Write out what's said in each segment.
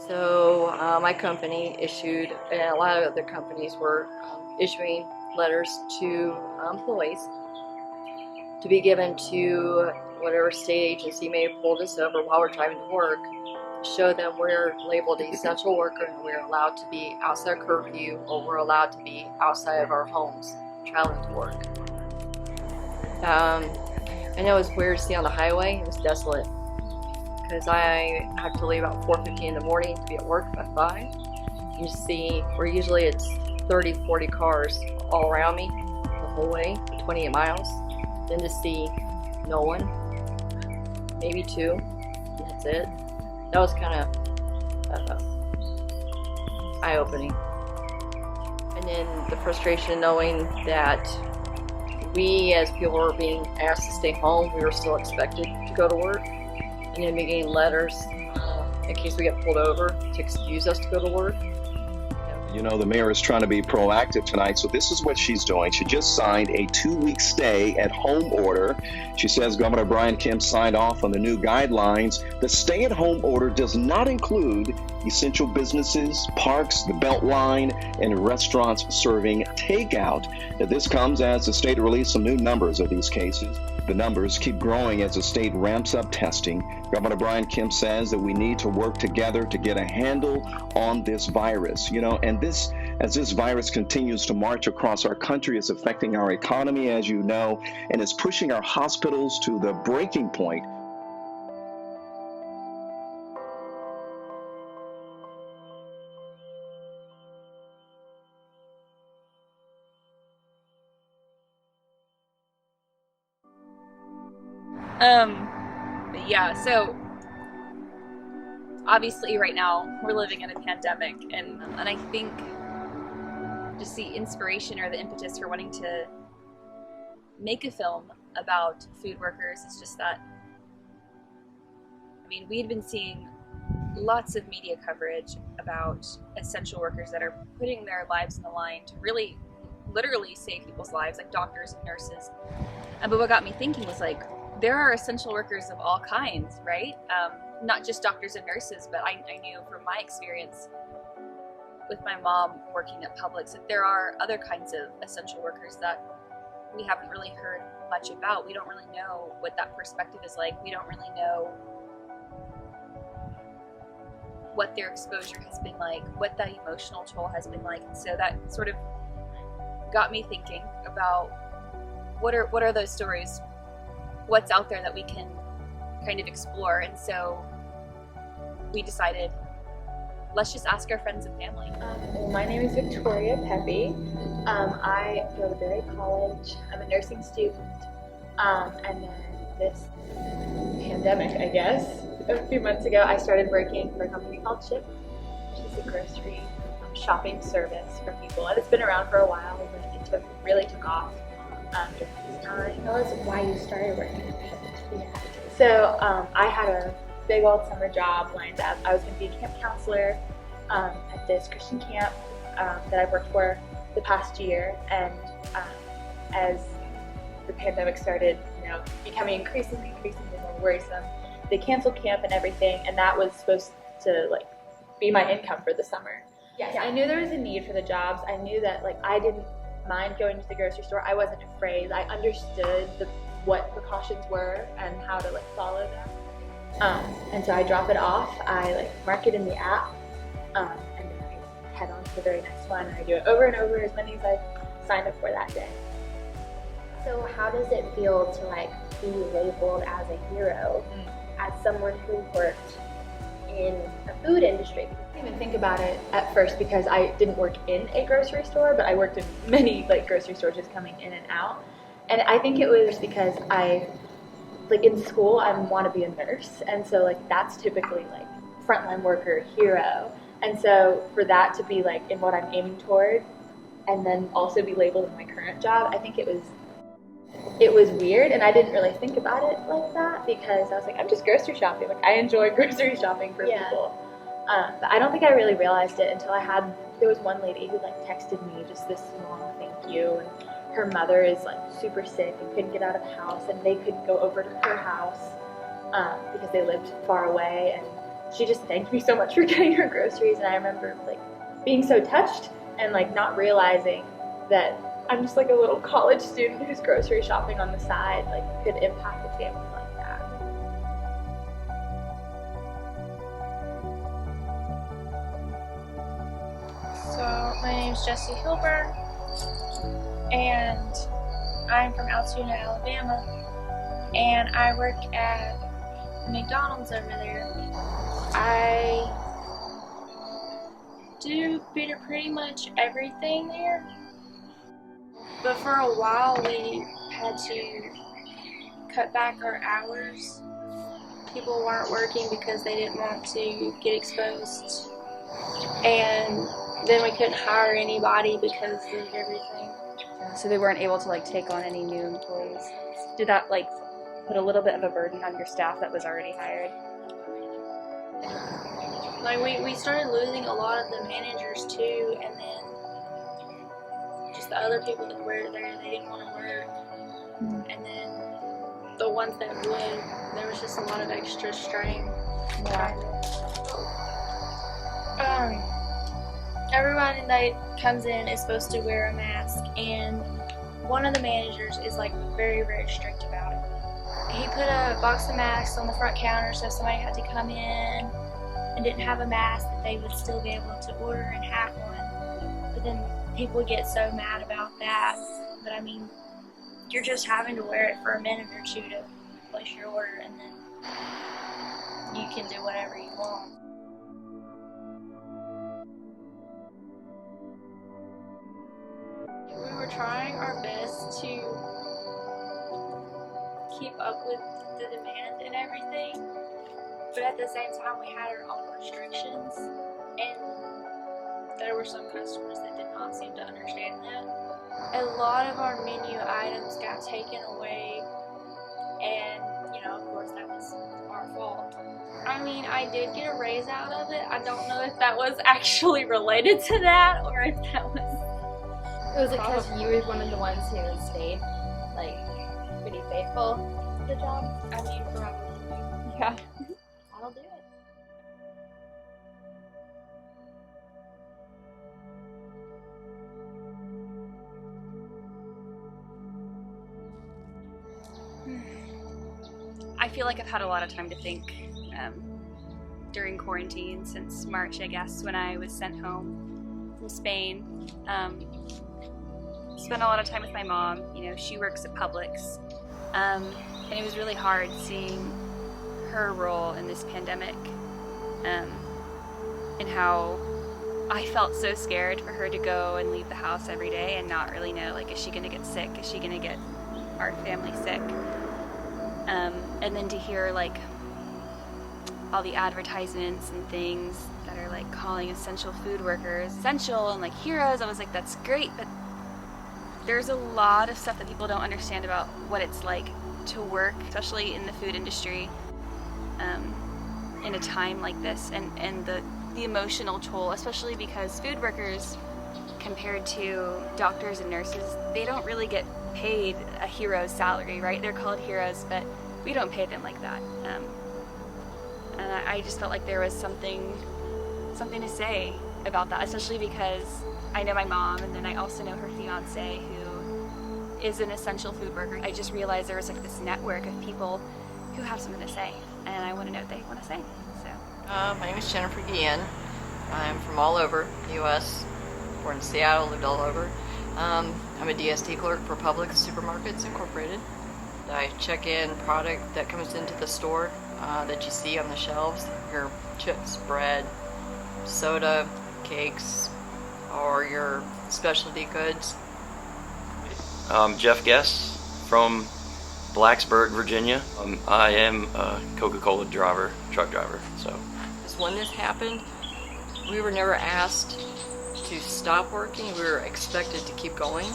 So my company issued, and a lot of other companies were issuing letters to employees to be given to whatever state agency may have pulled us over while we're driving to work, to show them we're labeled an essential worker and we're allowed to be outside curfew, or we're allowed to be outside of our homes traveling to work. I know it was weird to see on the highway. It was desolate because I have to leave about 4:50 in the morning to be at work by 5. You see, where usually it's 30, 40 cars all around me the whole way for 28 miles. Then to see no one, maybe two, and that's it. That was kind of eye-opening. And then the frustration knowing that we as people were being asked to stay home, we were still expected to go to work. And then getting letters in case we get pulled over to excuse us to go to work. You know, the mayor is trying to be proactive tonight, so this is what she's doing. She just signed a 2-week stay-at-home order. She says Governor Brian Kemp signed off on the new guidelines. The stay-at-home order does not include essential businesses, parks, the Beltline, and restaurants serving takeout. Now, this comes as the state released some new numbers of these cases. The numbers keep growing as the state ramps up testing. Governor Brian Kemp says that we need to work together to get a handle on this virus. You know, and as this virus continues to march across our country, it's affecting our economy, as you know, and it's pushing our hospitals to the breaking point. Yeah, so obviously right now we're living in a pandemic, and I think just the inspiration or the impetus for wanting to make a film about food workers is just that, I mean, we had been seeing lots of media coverage about essential workers that are putting their lives on the line to really literally save people's lives, like doctors and nurses. But what got me thinking was, like, there are essential workers of all kinds, right? Not just doctors and nurses, but I knew from my experience with my mom working at Publix that there are other kinds of essential workers that we haven't really heard much about. We don't really know what that perspective is like. We don't really know what their exposure has been like, what that emotional toll has been like. And so that sort of got me thinking about what are those stories, what's out there that we can kind of explore. And so we decided, let's just ask our friends and family. Well, my name is Victoria Pepe. I go to Berry College. I'm a nursing student. And then this pandemic, I guess, a few months ago, I started working for a company called Chip, which is a grocery shopping service for people. And it's been around for a while, but it really took off during this time. Tell us why you started working at Chip. Yeah. So I had a big old summer job lined up. I was going to be a camp counselor at this Christian camp that I've worked for the past year. And as the pandemic started, becoming increasingly more worrisome, they canceled camp and everything, and that was supposed to be my income for the summer. Yes, I knew there was a need for the jobs. I knew that I didn't mind going to the grocery store. I wasn't afraid. I understood what precautions were and how to follow them. And so I drop it off. I mark it in the app, and then I head on to the very next one. And I do it over and over, as many as I signed up for that day. So how does it feel to be labeled as a hero, as someone who worked in a food industry? I didn't even think about it at first because I didn't work in a grocery store, but I worked in many grocery stores just coming in and out. And I think it was because I, in school, I want to be a nurse. And so that's typically frontline worker, hero. And so for that to be in what I'm aiming toward, and then also be labeled in my current job, I think it was weird, and I didn't really think about it like that because I was I'm just grocery shopping. I enjoy grocery shopping for people. But I don't think I really realized it until there was one lady who texted me just this long thank you, and her mother is super sick and couldn't get out of the house, and they couldn't go over to her house because they lived far away, and she just thanked me so much for getting her groceries, and I remember like being so touched and like not realizing that I'm just like a little college student who's grocery shopping on the side like could impact a family like that. So my name's Jessie Hilbert, and I'm from Altoona, Alabama, and I work at McDonald's over there. I do pretty much everything there, but for a while we had to cut back our hours. People weren't working because they didn't want to get exposed, and then we couldn't hire anybody because of everything. So they weren't able to like take on any new employees. Did that like put a little bit of a burden on your staff that was already hired? Like we started losing a lot of the managers too, and then just the other people that were there, they didn't want to work. And then the ones that would, there was just a lot of extra strain. Yeah. Everyone that comes in is supposed to wear a mask, and one of the managers is like very, very strict about it. He put a box of masks on the front counter, so if somebody had to come in and didn't have a mask, that they would still be able to order and have one. But then people get so mad about that. But I mean, you're just having to wear it for a minute or two to place your order, and then you can do whatever you want. We were trying our best to keep up with the demand and everything, but at the same time we had our own restrictions, and there were some customers that did not seem to understand that. A lot of our menu items got taken away, and of course that was our fault. I mean, I did get a raise out of it. I don't know if that was actually related to that or if that was... Was it because you were one of the ones who stayed, like, pretty faithful to the job? I mean, probably. Yeah. That'll do it. I feel like I've had a lot of time to think during quarantine since March, I guess, when I was sent home from Spain. Spent a lot of time with my mom. She works at Publix, and it was really hard seeing her role in this pandemic, and how I felt so scared for her to go and leave the house every day and not really know, like, is she gonna get sick? Is she gonna get our family sick? And then to hear like all the advertisements and things that are like calling essential food workers essential and like heroes, I was like, that's great, but there's a lot of stuff that people don't understand about what it's like to work, especially in the food industry, in a time like this, and the emotional toll, especially because food workers, compared to doctors and nurses, they don't really get paid a hero's salary, right? They're called heroes, but we don't pay them like that. And I just felt like there was something to say about that, especially because I know my mom, and then I also know her fiance, who is an essential food worker. I just realized there was like this network of people who have something to say, and I want to know what they want to say. So, my name is Jennifer Guillen. I'm from all over the U.S. Born in Seattle, lived all over. I'm a DSD clerk for Publix Supermarkets Incorporated. I check in product that comes into the store that you see on the shelves, your chips, bread, soda, cakes, or your specialty goods. Jeff Guess from Blacksburg, Virginia. I am a Coca-Cola truck driver. So, When this happened, we were never asked to stop working. We were expected to keep going.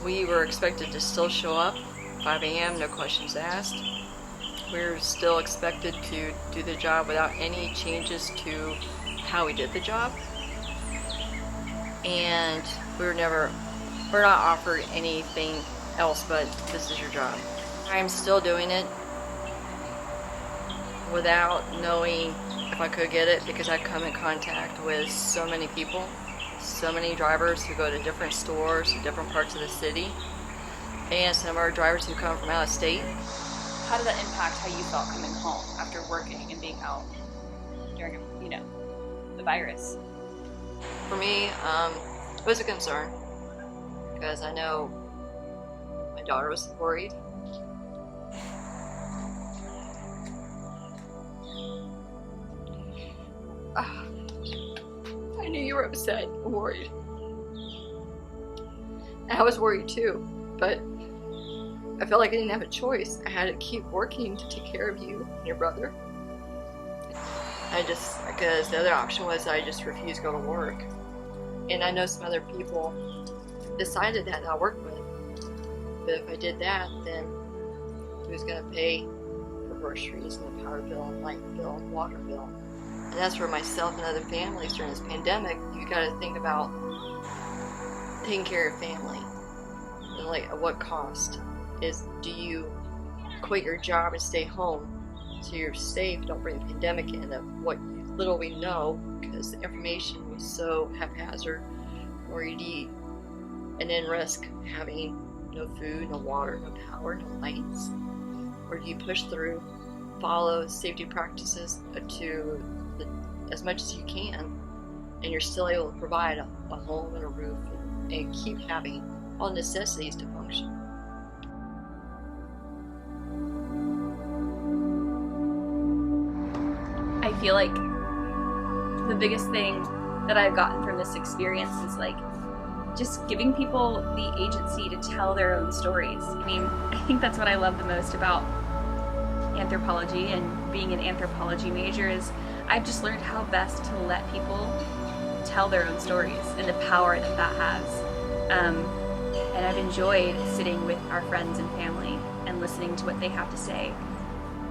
We were expected to still show up 5 a.m., no questions asked. We were still expected to do the job without any changes to how we did the job. And we're not offered anything else but this is your job. I'm still doing it. without knowing if I could get it, because I come in contact with so many people, so many drivers who go to different stores in different parts of the city, and some of our drivers who come from out of state. How did that impact how you felt coming home after working and being out during, the virus? For me, it was a concern, because I know my daughter was worried. I knew you were upset and worried. And I was worried too, but I felt like I didn't have a choice. I had to keep working to take care of you and your brother. Because the other option was I just refused to go to work. And I know some other people decided that I worked with. But if I did that, then who's going to pay for groceries and the power bill and light bill and water bill? And that's where myself and other families during this pandemic, you got to think about taking care of family. And like, at what cost? Do you quit your job and stay home so you're safe, don't bring the pandemic in, of what little we know, because the information was so haphazard, or you'd eat and then risk having no food, no water, no power, no lights? Or do you push through, follow safety practices as much as you can, and you're still able to provide a home and a roof and keep having all necessities to function? I feel like the biggest thing that I've gotten from this experience is like just giving people the agency to tell their own stories. I mean, I think that's what I love the most about anthropology and being an anthropology major is I've just learned how best to let people tell their own stories and the power that that has. And I've enjoyed sitting with our friends and family and listening to what they have to say.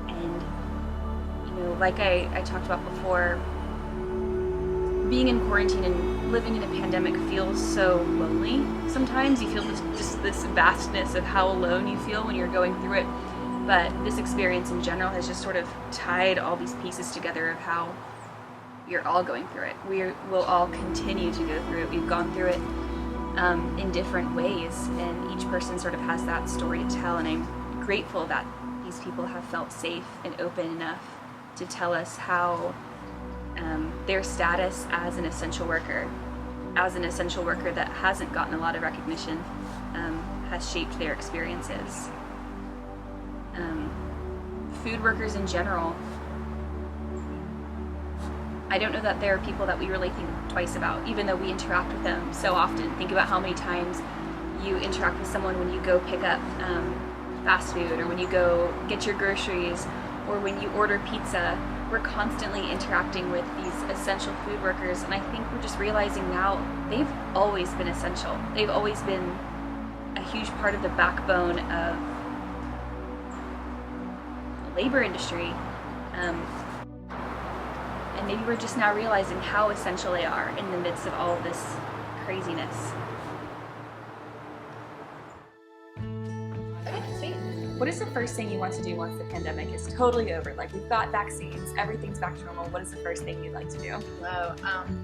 And like I talked about before, being in quarantine and living in a pandemic feels so lonely. Sometimes you feel this vastness of how alone you feel when you're going through it. But this experience in general has just sort of tied all these pieces together of how you're all going through it. We will all continue to go through it. We've gone through it in different ways, and each person sort of has that story to tell. And I'm grateful that these people have felt safe and open enough to tell us how their status as an essential worker that hasn't gotten a lot of recognition, has shaped their experiences. Food workers in general, I don't know that there are people that we really think twice about, even though we interact with them so often. Think about how many times you interact with someone when you go pick up fast food, or when you go get your groceries, or when you order pizza. We're constantly interacting with these essential food workers, and I think we're just realizing now they've always been essential. They've always been a huge part of the backbone of the labor industry. And maybe we're just now realizing how essential they are in the midst of all of this craziness. What is the first thing you want to do once the pandemic is totally over? Like, we've got vaccines, everything's back to normal. What is the first thing you'd like to do? Well,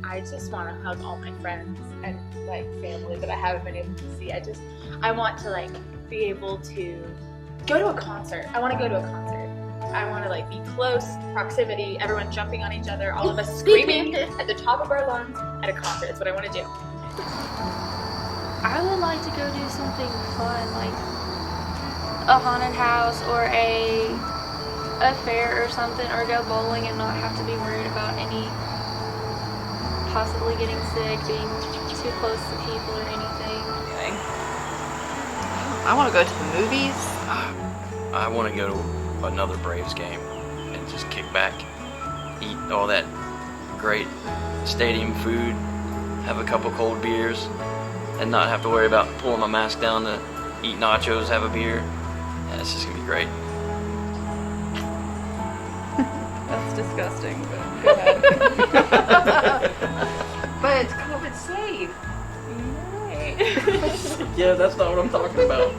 I just want to hug all my friends and like family that I haven't been able to see. I want to like be able to go to a concert. I want to go to a concert. I want to like be close proximity, everyone jumping on each other, all of us screaming at the top of our lungs at a concert. That's what I want to do. I would like to go do something fun, like a haunted house or a fair or something, or go bowling and not have to be worried about any possibly getting sick, being too close to people or anything. Okay. I want to go to the movies. I want to go to another Braves game and just kick back, eat all that great stadium food, have a couple cold beers, and not have to worry about pulling my mask down to eat nachos, have a beer. Yeah, it's just gonna be great. That's disgusting, but go ahead. But it's COVID safe. Right. Yeah, that's not what I'm talking about.